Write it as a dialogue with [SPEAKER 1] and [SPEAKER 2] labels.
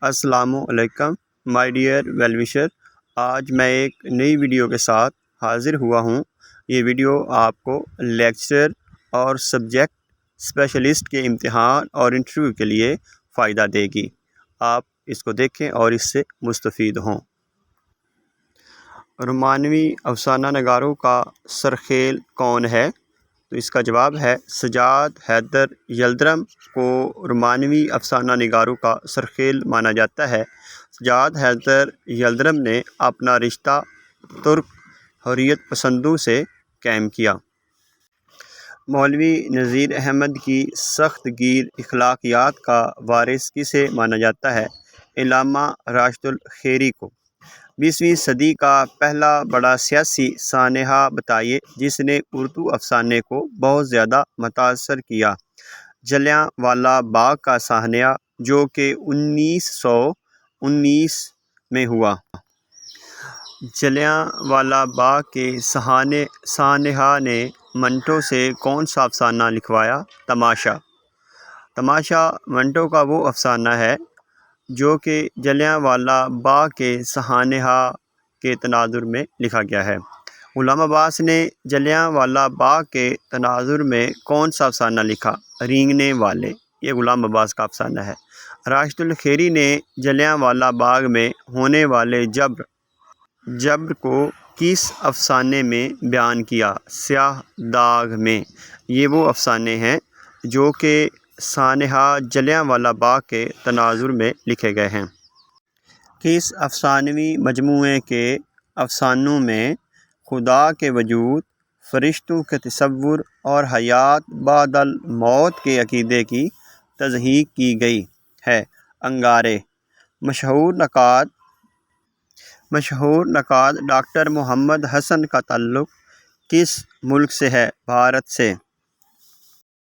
[SPEAKER 1] السلام علیکم my dear well وشر۔ آج میں ایک نئی ویڈیو کے ساتھ حاضر ہوا ہوں۔ یہ ویڈیو آپ کو لیکچرر اور سبجیکٹ اسپیشلسٹ کے امتحان اور انٹرویو کے لیے فائدہ دے گی۔ آپ اس کو دیکھیں اور اس سے مستفید ہوں۔ رومانوی افسانہ نگاروں کا سرخیل کون ہے؟ تو اس کا جواب ہے سجاد حیدر یلدرم کو رومانوی افسانہ نگاروں کا سرخیل مانا جاتا ہے۔ سجاد حیدر یلدرم نے اپنا رشتہ ترک حریت پسندوں سے قائم کیا۔ مولوی نذیر احمد کی سخت گیر اخلاقیات کا وارث کسے مانا جاتا ہے؟ علامہ راشد الخیری کو۔ 20ویں صدی کا پہلا بڑا سیاسی سانحہ بتائیے جس نے اردو افسانے کو بہت زیادہ متاثر کیا۔ جلیانوالہ باغ کا سانحہ جو کہ 1919 میں ہوا۔ جلیانوالہ باغ کے سانحہ نے منٹو سے کون سا افسانہ لکھوایا؟ تماشا۔ تماشا منٹو کا وہ افسانہ ہے جو کہ جلیانوالہ باغ کے سانحہ کے تناظر میں لکھا گیا ہے۔ غلام عباس نے جلیانوالہ باغ کے تناظر میں کون سا افسانہ لکھا؟ رینگنے والے۔ یہ غلام عباس کا افسانہ ہے۔ راشد الخیری نے جلیانوالہ باغ میں ہونے والے جبر کو کس افسانے میں بیان کیا؟ سیاہ داغ میں۔ یہ وہ افسانے ہیں جو کہ سانحہ جلیانوالہ باغ کے تناظر میں لکھے گئے ہیں۔ کس افسانوی مجموعے کے افسانوں میں خدا کے وجود، فرشتوں کے تصور اور حیات بعد الموت کے عقیدے کی تصحیح کی گئی ہے؟ انگارے۔ مشہور نقاد ڈاکٹر محمد حسن کا تعلق کس ملک سے ہے؟ بھارت سے۔